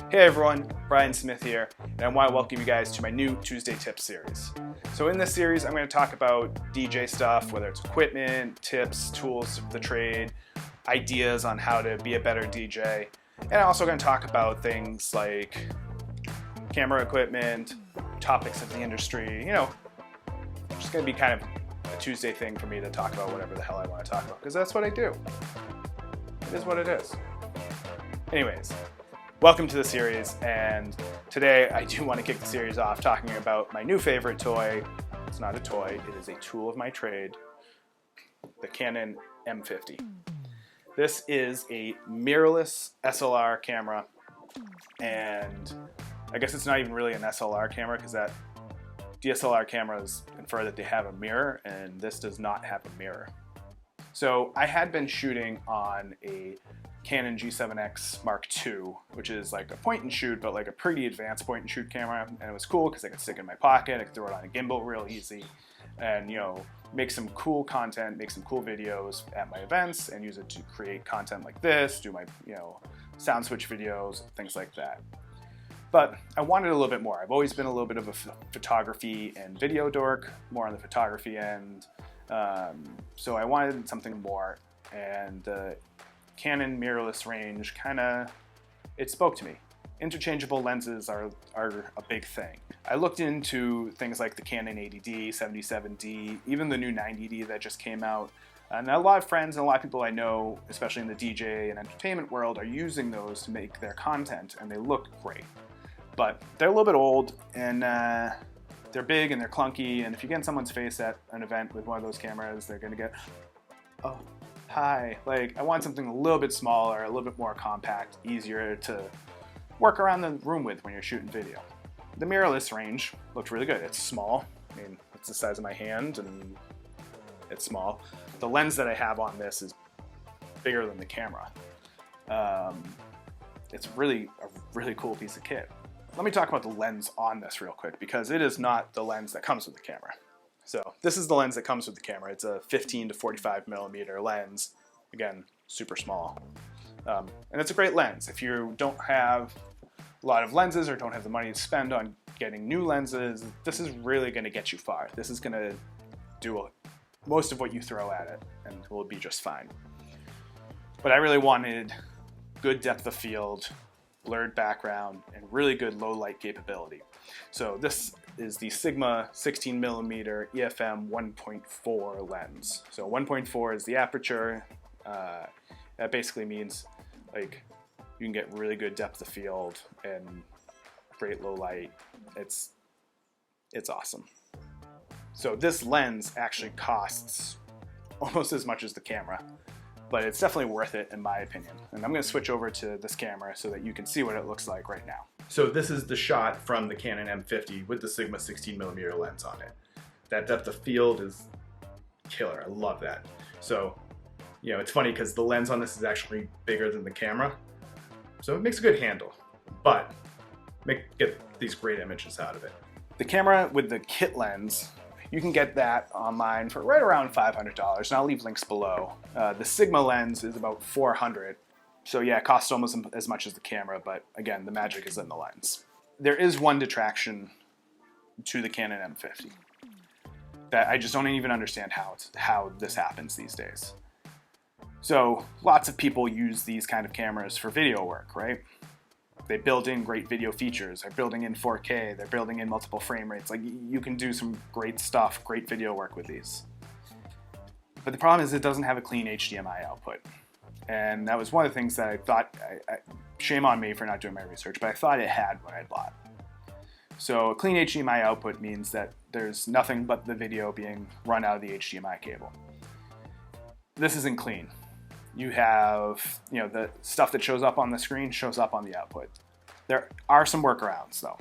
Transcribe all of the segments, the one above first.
Hey everyone, Brian Smith here, and I want to welcome you guys to my new Tuesday Tips series. So in this series, I'm going to talk about DJ stuff, whether it's equipment, tips, tools of the trade, ideas on how to be a better DJ, and I'm also going to talk about things like camera equipment, topics of the industry, just going to be kind of a Tuesday thing for me to talk about whatever the hell I want to talk about, because that's what I do. It is what it is. Anyways, welcome to the series, and today I do want to kick the series off talking about my new favorite toy. It's not a toy, it is a tool of my trade, the Canon M50. This is a mirrorless SLR camera, and I guess it's not even really an SLR camera because that DSLR cameras infer that they have a mirror, and this does not have a mirror. So I had been shooting on a Canon G7X Mark II, which is like a point and shoot, but like a pretty advanced point and shoot camera. And it was cool because I could stick it in my pocket, I could throw it on a gimbal real easy, and make some cool content, make some cool videos at my events, and use it to create content like this, do my SoundSwitch videos, things like that. But I wanted a little bit more. I've always been a little bit of a photography and video dork, more on the photography end. So I wanted something more, and the Canon mirrorless range it spoke to me. Interchangeable lenses are a big thing. I looked into things like the Canon 80D, 77D, even the new 90D that just came out. And a lot of friends and a lot of people I know, especially in the DJ and entertainment world, are using those to make their content, and they look great. But they're a little bit old, and they're big and they're clunky, and if you get in someone's face at an event with one of those cameras, they're gonna get, oh, hi. Like, I want something a little bit smaller, a little bit more compact, easier to work around the room with when you're shooting video. The mirrorless range looked really good. It's small. I mean, it's the size of my hand, and it's small. The lens that I have on this is bigger than the camera. It's really a really cool piece of kit. Let me talk about the lens on this real quick, because it is not the lens that comes with the camera. So this is the lens that comes with the camera. It's a 15 to 45 millimeter lens. Again, super small. And it's a great lens. If you don't have a lot of lenses or don't have the money to spend on getting new lenses, this is really gonna get you far. This is gonna do most of what you throw at it, and it will be just fine. But I really wanted good depth of field, blurred background, and really good low light capability. So this is the Sigma 16mm EFM 1.4 lens. So 1.4 is the aperture. That basically means like you can get really good depth of field and great low light. It's awesome. So this lens actually costs almost as much as the camera, but it's definitely worth it in my opinion. And I'm gonna switch over to this camera so that you can see what it looks like right now. So this is the shot from the Canon M50 with the Sigma 16mm lens on it. That depth of field is killer, I love that. So, it's funny because the lens on this is actually bigger than the camera. So it makes a good handle, but get these great images out of it. The camera with the kit lens, you can get that online for right around $500, and I'll leave links below. The Sigma lens is about $400. So yeah, it costs almost as much as the camera, but again, the magic is in the lens. There is one detraction to the Canon M50 that I just don't even understand how this happens these days. So lots of people use these kind of cameras for video work, right? They build in great video features. They're building in 4K. They're building in multiple frame rates. Like, you can do some great stuff, great video work with these. But the problem is it doesn't have a clean HDMI output. And that was one of the things that I thought, shame on me for not doing my research, but I thought it had when I bought. So a clean HDMI output means that there's nothing but the video being run out of the HDMI cable. This isn't clean. You have, the stuff that shows up on the screen shows up on the output. There are some workarounds though.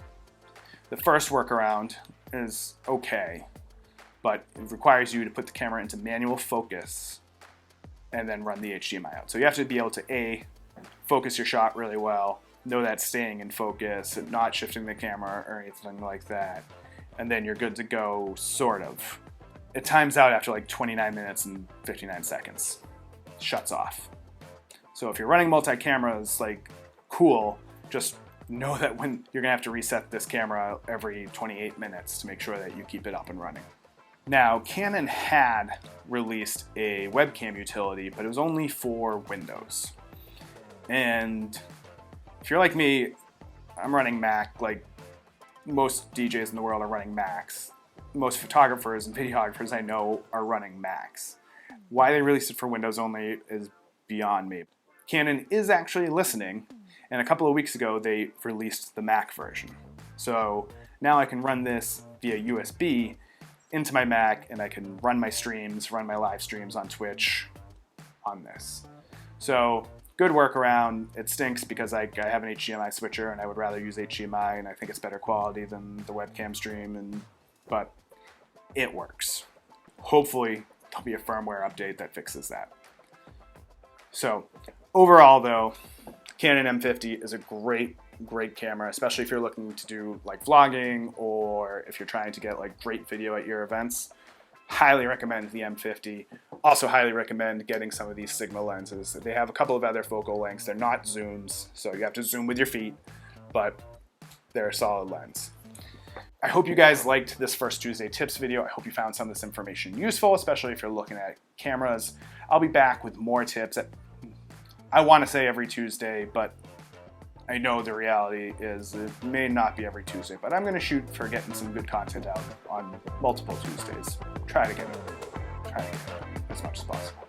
The first workaround is okay, but it requires you to put the camera into manual focus and then run the HDMI out. So you have to be able to focus your shot really well, know that staying in focus, and not shifting the camera or anything like that, and then you're good to go, sort of. It times out after like 29 minutes and 59 seconds. Shuts off. So if you're running multi-cameras, like, cool, just know that when you're gonna have to reset this camera every 28 minutes to make sure that you keep it up and running. Now, Canon had released a webcam utility, but it was only for Windows. And if you're like me, I'm running Mac, like most DJs in the world are running Macs. Most photographers and videographers I know are running Macs. Why they released it for Windows only is beyond me. Canon is actually listening, and a couple of weeks ago they released the Mac version. So now I can run this via USB into my Mac, and I can run my streams, run my live streams on Twitch on this. So good workaround. It stinks because I have an HDMI switcher and I would rather use HDMI, and I think it's better quality than the webcam stream, but it works. Hopefully there'll be a firmware update that fixes that. So overall though, Canon M50 is a great camera, especially if you're looking to do like vlogging or if you're trying to get like great video at your events. Highly recommend the M50. Also highly recommend getting some of these Sigma lenses. They have a couple of other focal lengths. They're not zooms, so you have to zoom with your feet, but they're a solid lens. I hope you guys liked this first Tuesday tips video. I hope you found some of this information useful, especially if you're looking at cameras. I'll be back with more tips. I want to say every Tuesday, but I know the reality is it may not be every Tuesday, but I'm going to shoot for getting some good content out on multiple Tuesdays. Try to get it as much as possible.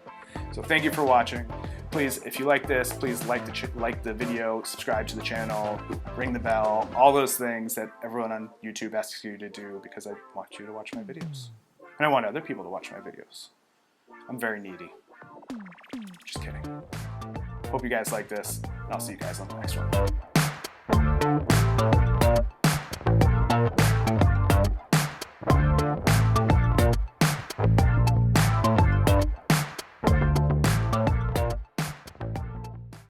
So thank you for watching. Please, if you like this, please like the video, subscribe to the channel, ring the bell, all those things that everyone on YouTube asks you to do because I want you to watch my videos. And I want other people to watch my videos. I'm very needy. Just kidding. Hope you guys like this, and I'll see you guys on the next one.